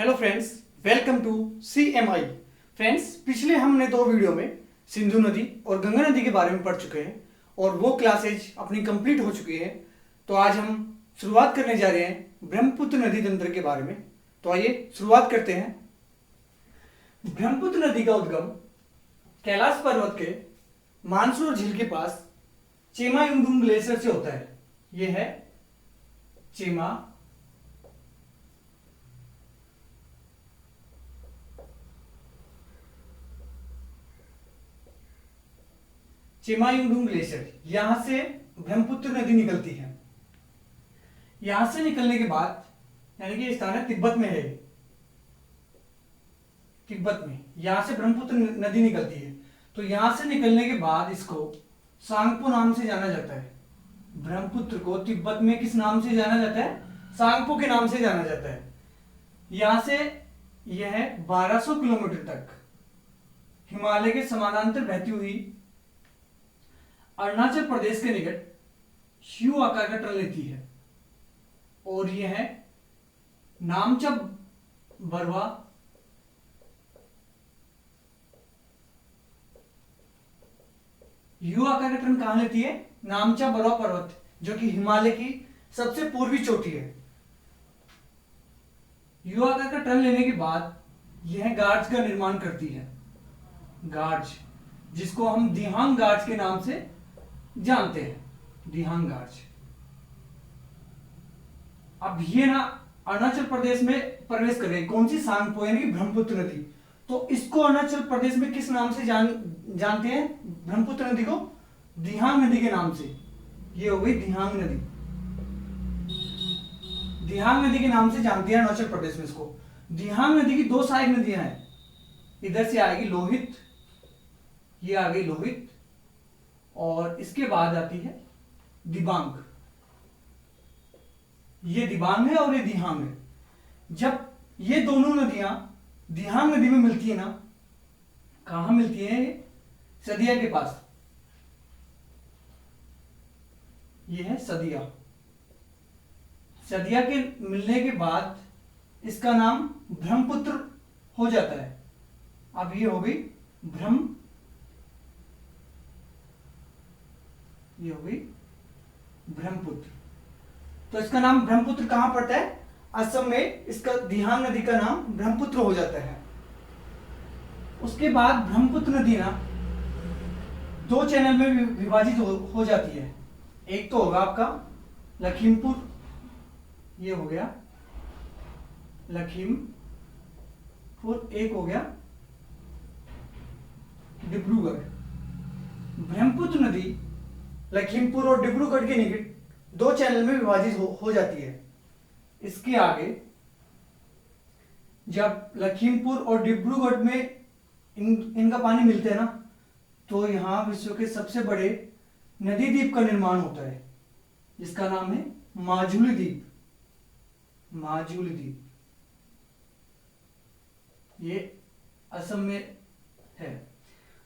Hello friends, welcome to CMI। Friends, पिछले हमने 2 video में सिंधु नदी और गंगा नदी के बारे में पढ़ चुके हैं और वो क्लासेज अपनी कंप्लीट हो चुकी है। तो आज हम शुरुआत करने जा रहे हैं ब्रह्मपुत्र नदी तंत्र के बारे में। तो आइए शुरुआत करते हैं। ब्रह्मपुत्र नदी का उद्गम कैलाश पर्वत के मानसरोवर झील के पास चेमायुंडुंग ग्लेशियर से होता है। यह है चेमायुंडुंग ग्लेशियर, यहां से ब्रह्मपुत्र नदी निकलती है। यहां से निकलने के बाद यानी कि स्थान है तिब्बत में है। तिब्बत में यहां से ब्रह्मपुत्र नदी निकलती है। तो यहां से निकलने के बाद इसको सांगपो नाम से जाना जाता है। ब्रह्मपुत्र को तिब्बत में किस नाम से जाना जाता है? सांगपो के नाम से जाना जाता है। यहां से यह 1200 किलोमीटर तक हिमालय के समानांतर बहती हुई अरुणाचल प्रदेश के निकट यू आकार का टर्न लेती है और यह नामचा बरवा यू आकार का टर्न कहां लेती है? नामचा बरवा पर्वत, जो कि हिमालय की सबसे पूर्वी चोटी है। यू आकार का टर्न लेने के बाद यह गार्ज का निर्माण करती है। गार्ज, जिसको हम दिहांग गार्ज के नाम से जानते हैं। दिहांग गार्ज। अब ये ना अरुणाचल प्रदेश में प्रवेश कर रही है। कौन सी? सांगपो यानी कि ब्रह्मपुत्र नदी। तो इसको अरुणाचल प्रदेश में किस नाम से जानते हैं? ब्रह्मपुत्र नदी को दिहांग नदी के नाम से। ये हो गई दिहांग नदी। दिहांग नदी के नाम से जानते हैं अरुणाचल प्रदेश में इसको। दिहांग नदी की 2 सहायक नदियां हैं। इधर से आएगी लोहित, ये आ गई लोहित, और इसके बाद आती है दिबांग। ये दिबांग है और ये दिहांग है। जब ये दोनों नदियां दिहांग नदी में मिलती है ना, कहां मिलती है? सदिया के पास। ये है सदिया। सदिया के मिलने के बाद इसका नाम ब्रह्मपुत्र हो जाता है। अब ये हो गई ये हो गई ब्रह्मपुत्र। तो इसका नाम ब्रह्मपुत्र कहां पड़ता है? असम में इसका दिहांग नदी का नाम ब्रह्मपुत्र हो जाता है। उसके बाद ब्रह्मपुत्र नदी ना 2 चैनल में विभाजित हो जाती है। एक तो होगा आपका लखीमपुर, ये हो गया लखीमपुर, एक हो गया डिब्रूगढ़। ब्रह्मपुत्र नदी लखीमपुर और डिब्रूगढ़ के निकट 2 चैनल में विभाजित हो जाती है। इसके आगे जब लखीमपुर और डिब्रूगढ़ में इनका पानी मिलते हैं ना, तो यहां विश्व के सबसे बड़े नदी द्वीप का निर्माण होता है, जिसका नाम है माजुली द्वीप। माजुली द्वीप ये असम में है।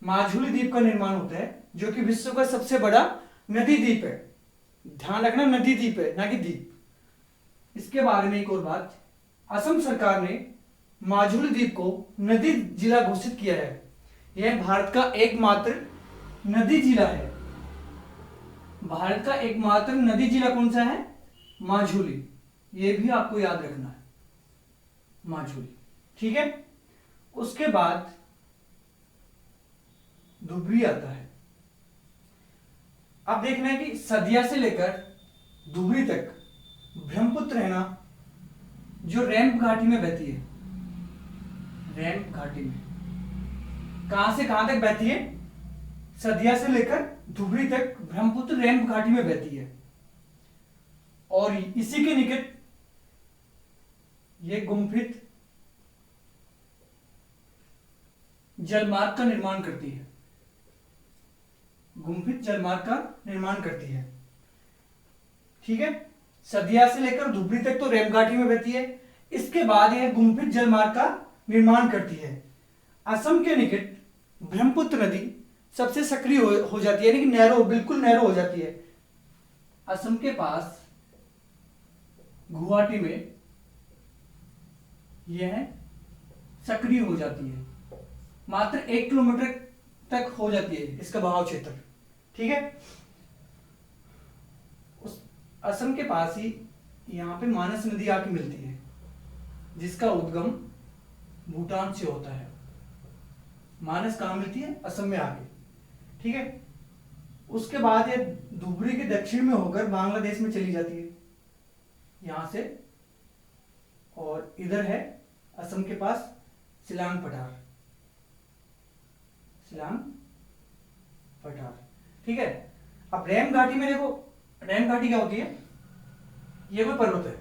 माजुली द्वीप का निर्माण होता है, जो कि विश्व का सबसे बड़ा नदी द्वीप है। ध्यान रखना, नदी द्वीप है, ना कि द्वीप। इसके बारे में एक और बात, असम सरकार ने माजुली द्वीप को नदी जिला घोषित किया है। यह भारत का एकमात्र नदी जिला है। भारत का एकमात्र नदी जिला कौन सा है? माजुली। यह भी आपको याद रखना है, माजुली। ठीक है। उसके बाद धुबरी आता है। अब देखना है कि सदिया से लेकर धुबरी तक ब्रह्मपुत्र है ना, जो रैंप घाटी में बहती है। रैंप घाटी में कहां से कहां तक बहती है? सदिया से लेकर धुबरी तक ब्रह्मपुत्र रैंप घाटी में बहती है। और इसी के निकट यह गुम्फित जलमार्ग का निर्माण करती है। गुम्फित जलमार्ग का निर्माण करती है। ठीक है। सदिया से लेकर धुबरी तक तो रैंप घाटी में बहती है। इसके बाद यह गुम्फित जलमार्ग का निर्माण करती है। असम के निकट ब्रह्मपुत्र नदी सबसे सक्रिय हो जाती है, यानी कि नैरो, बिल्कुल नैरो हो जाती है। असम के पास गुवाहाटी में यह सक्रिय हो जाती है, मात्र 1 किलोमीटर तक हो जाती है इसका बहाव क्षेत्र। ठीक है, उस असम के पास ही यहाँ पे मानस नदी आके मिलती है, जिसका उद्गम भूटान से होता है। मानस कहाँ मिलती है? असम में आके। ठीक है, उसके बाद ये धुबरी के दक्षिण में होकर बांग्लादेश में चली जाती है यहां से, और इधर है असम के पास सिलांग पठार। सिलांग पठार। ठीक है, अब रैम घाटी में देखो, रैम घाटी क्या होती है? ये कोई पर्वत है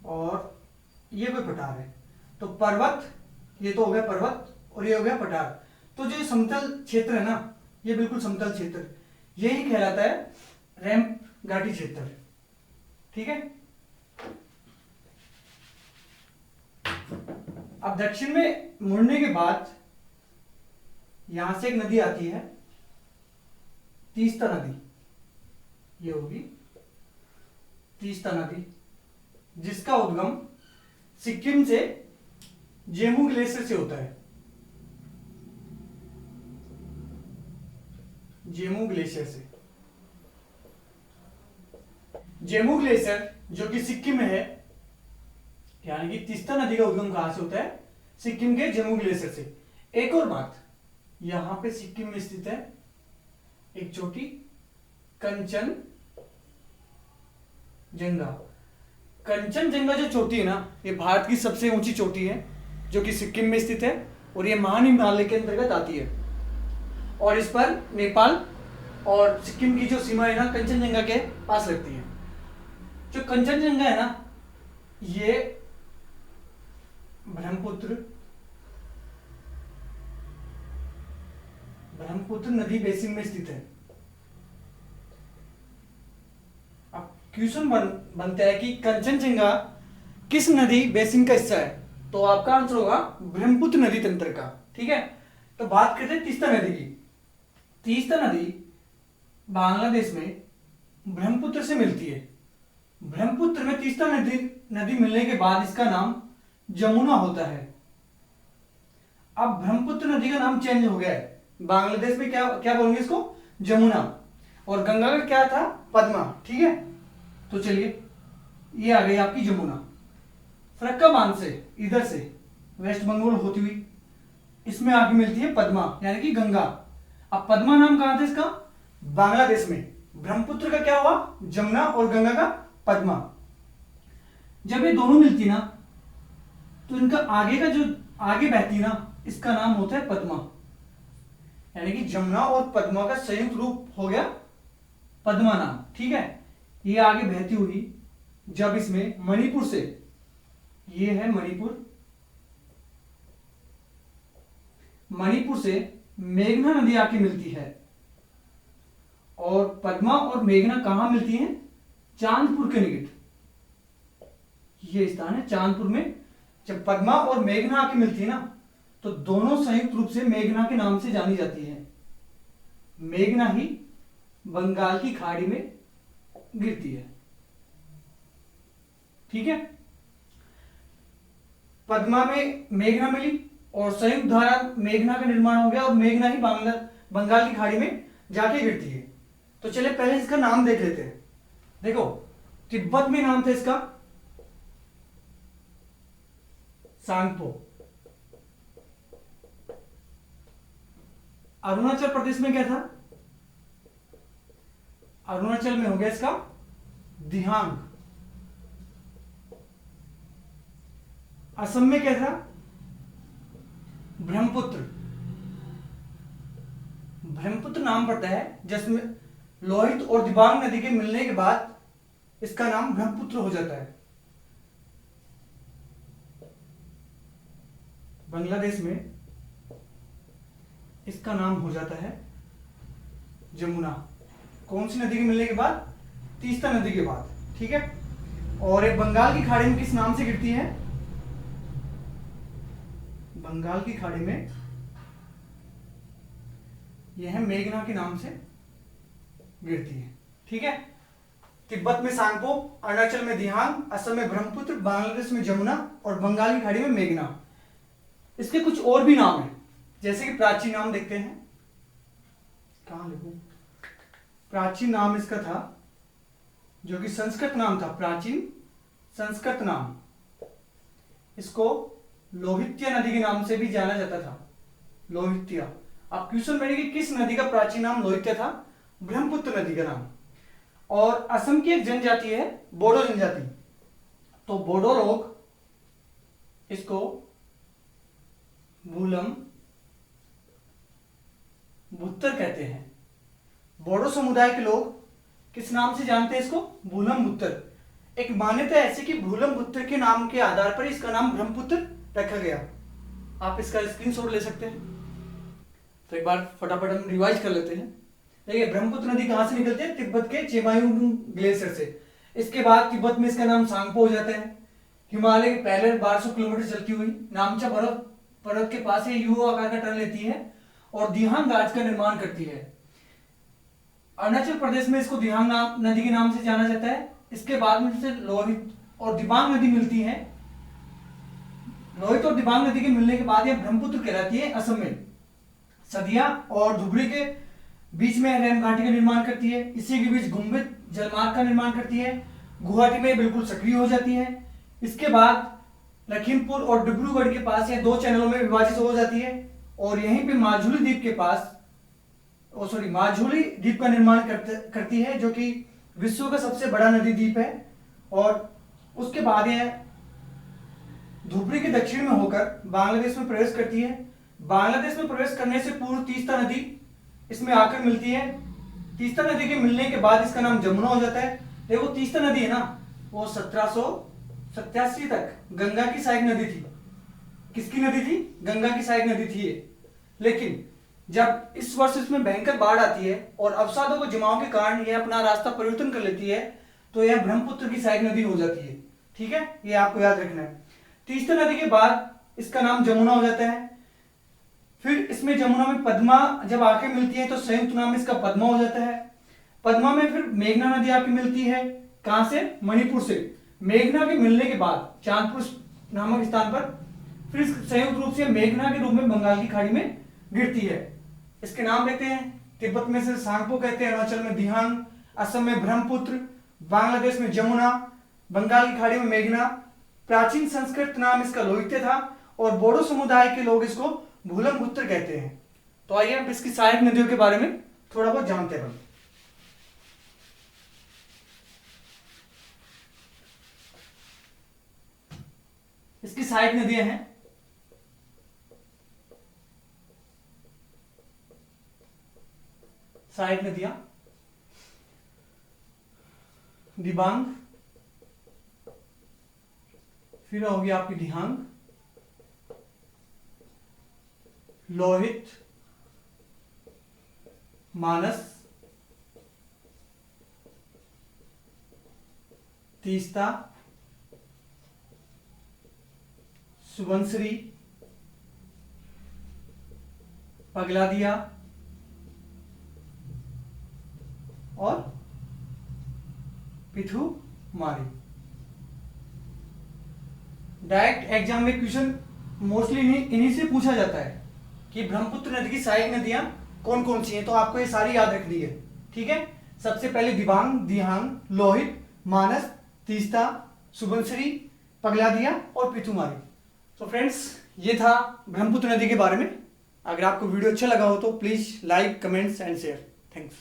और ये कोई पठार है। तो पर्वत, ये तो हो गया पर्वत और ये हो गया पठार। तो जो समतल क्षेत्र है ना, ये बिल्कुल समतल क्षेत्र, यही कहलाता है रैम घाटी क्षेत्र। ठीक है, अब दक्षिण में मुड़ने के बाद यहां से एक नदी आती है, तीस्ता नदी। ये होगी तीस्ता नदी, जिसका उद्गम सिक्किम से जेमू ग्लेशियर से होता है। जेमू ग्लेशियर से। जेमू ग्लेशियर जो कि सिक्किम में है, यानी कि तीस्ता नदी का उद्गम कहां से होता है? सिक्किम के जेमू ग्लेशियर से। एक और बात, यहां पे सिक्किम में स्थित है एक चोटी, कंचनजंगा। कंचनजंगा जो चोटी है ना, ये भारत की सबसे ऊंची चोटी है, जो कि सिक्किम में स्थित है और ये महान हिमालय के अंतर्गत आती है। और इस पर नेपाल और सिक्किम की जो सीमा है ना, कंचनजंगा के पास लगती है। जो कंचनजंगा है ना, ये ब्रह्मपुत्र नदी बेसिन में स्थित है। अब क्वेश्चन बनता है कि कंचनजंगा किस नदी बेसिन का हिस्सा है? तो आपका आंसर होगा ब्रह्मपुत्र नदी तंत्र का। ठीक है, तो बात करते हैं तीस्ता नदी की। तीस्ता नदी बांग्लादेश में ब्रह्मपुत्र से मिलती है। ब्रह्मपुत्र में तीस्ता नदी मिलने के बाद इसका नाम जमुना होता है। अब ब्रह्मपुत्र नदी का नाम चेंज हो गया है, बांग्लादेश में क्या क्या बोलेंगे इसको? जमुना। और गंगा का क्या था? पद्मा। ठीक है, तो चलिए ये आ गई आपकी जमुना। फरक्का बांध से इधर से वेस्ट बंगाल होती हुई इसमें आके मिलती है पद्मा, यानी कि गंगा। अब पद्मा नाम कहां था इसका? बांग्लादेश में। ब्रह्मपुत्र का क्या हुआ? जमुना, और गंगा का पद्मा। जब ये दोनों मिलती ना, तो इनका आगे का जो आगे बहती ना, इसका नाम होता है पद्मा। यानी कि जमुना और पद्मा का संयुक्त रूप हो गया पद्मा नाम। ठीक है, ये आगे बहती हुई जब इसमें मणिपुर से, ये है मणिपुर, मणिपुर से मेघना नदी आके मिलती है। और पद्मा और मेघना कहां मिलती हैं? चांदपुर के निकट। ये स्थान है चांदपुर में। जब पद्मा और मेघना आके मिलती है ना, तो दोनों संयुक्त रूप से मेघना के नाम से जानी जाती है। मेघना ही बंगाल की खाड़ी में गिरती है। ठीक है, पद्मा में मेघना मिली और संयुक्त धारा मेघना का निर्माण हो गया, और मेघना ही बंगाल की खाड़ी में जाके गिरती है। तो चलिए पहले इसका नाम देख लेते हैं। देखो, तिब्बत में नाम था इसका सांगपो। अरुणाचल प्रदेश में क्या था? अरुणाचल में हो गया इसका दिहांग। असम में क्या था? ब्रह्मपुत्र। ब्रह्मपुत्र नाम पड़ता है जिसमें लोहित और दिबांग नदी के मिलने के बाद इसका नाम ब्रह्मपुत्र हो जाता है। बांग्लादेश में इसका नाम हो जाता है जमुना। कौन सी नदी के मिलने के बाद? तीस्ता नदी के बाद। ठीक है, और एक बंगाल की खाड़ी में किस नाम से गिरती है? बंगाल की खाड़ी में यह मेघना के नाम से गिरती है। ठीक है, तिब्बत में सांगपो, अरुणाचल में दिहांग, असम में ब्रह्मपुत्र, बांग्लादेश में जमुना और बंगाल की खाड़ी में मेघना। इसके कुछ और भी नाम हैं, जैसे कि प्राचीन नाम देखते हैं, कहां लिखूं, प्राचीन नाम इसका था जो कि संस्कृत नाम था, प्राचीन संस्कृत नाम, इसको लोहित्य नदी के नाम से भी जाना जाता था, लोहित्य। अब क्वेश्चन बैठे कि किस नदी का प्राचीन नाम लोहित्य था? ब्रह्मपुत्र नदी का नाम। और असम की एक जनजाति है बोडो जनजाति, तो बोडो लोग इसको बूलम बुत्तर कहते हैं। बोडो समुदाय के लोग किस नाम से जानते हैं इसको? भूलम बुत्तर। एक मान्यता ऐसी कि भूलम बुत्तर के नाम के आधार पर इसका नाम ब्रह्मपुत्र रखा गया। आप इसका स्क्रीनशॉट ले सकते हैं। तो एक बार फटाफट हम रिवाइज कर लेते हैं। देखिए, ब्रह्मपुत्र नदी कहां से निकलती है? तिब्बत के चेमायुंग ग्लेशियर से। इसके बाद तिब्बत में इसका नाम सांगपो हो जाता है। हिमालय के पहले 1200 किलोमीटर चलती हुई नामचा पर्वत के पास ये यू आकार का टर्न लेती है और दिहांग राज्य का निर्माण करती है। अरुणाचल प्रदेश में इसको दिहांग नदी के नाम से जाना जाता है। इसके बाद में से लोहित और दिबांग नदी मिलती है। लोहित और दिबांग नदी के मिलने के बाद यह ब्रह्मपुत्र कहलाती है। असम में सदिया और धुबरी के बीच में रेम घाटी का निर्माण करती है। इसी के बीच गुम्बित जलमार्ग का निर्माण करती है। गुवाहाटी में बिल्कुल सक्रिय हो जाती है। इसके बाद लखीमपुर और डिब्रूगढ़ के पास ये 2 चैनलों में विभाजित हो जाती है और यहीं पे माजुली द्वीप के पास माजुली द्वीप का निर्माण करती है, जो कि विश्व का सबसे बड़ा नदी द्वीप है। और उसके बाद यह धुबरी के दक्षिण में होकर बांग्लादेश में प्रवेश करती है। बांग्लादेश में प्रवेश करने से पूर्व तीस्ता नदी इसमें आकर मिलती है। तीस्ता नदी के मिलने के बाद इसका नाम जमुना हो जाता है। देखो, तीस्ता नदी है ना, वो 1787 तक गंगा की सहायक नदी थी। किसकी नदी थी? गंगा की सहायक नदी थी ये। लेकिन जब इस वर्ष इसमें भयंकर बाढ़ आती है और अवसादों को जमाव के कारण यह अपना रास्ता परिवर्तन कर लेती है, तो यह ब्रह्मपुत्र की सहायक नदी हो जाती है। ठीक है, ये आपको याद रखना है। तीस्ता नदी के बाद इसका नाम जमुना हो जाता है। फिर इसमें जमुना में पद्मा जब आके मिलती है तो संयुक्त नाम इसका पद्मा हो जाता है। पद्मा में फिर मेघना नदी आके मिलती है। कहां से? मणिपुर से। मेघना के मिलने के बाद चांदपुर नामक स्थान पर फिर संयुक्त रूप से मेघना के रूप में बंगाल की खाड़ी में गिरती है। इसके नाम लेते हैं। तिब्बत में से सांगपो कहते हैं, अरुणाचल में दिहांग, असम में ब्रह्मपुत्र, बांग्लादेश में जमुना, बंगाल की खाड़ी में मेघना। प्राचीन संस्कृत नाम इसका लोहित्य था और बोडो समुदाय के लोग इसको भूलम बुत्तर कहते हैं। तो आइए अब इसकी सहायक नदियों के बारे में थोड़ा बहुत जानते हैं। इसकी सहायक नदियां हैं सहायक नदियां दिबांग, फिर होगी आपकी दिहांग, लोहित, मानस, तीस्ता, सुबनसिरी, पगलादिया और पिथुमारी। डायरेक्ट एग्जाम में क्वेश्चन मोस्टली इन्हीं से पूछा जाता है कि ब्रह्मपुत्र नदी की सहायक नदियां कौन कौन सी हैं। तो आपको ये सारी याद रखनी है। ठीक है, सबसे पहले दिबांग, दिहांग, लोहित, मानस, तीस्ता, सुबनसिरी, पगलादिया और पिथुमारी। तो फ्रेंड्स, ये था ब्रह्मपुत्र नदी के बारे में। अगर आपको वीडियो अच्छा लगा हो तो please like, comments and share. Thanks.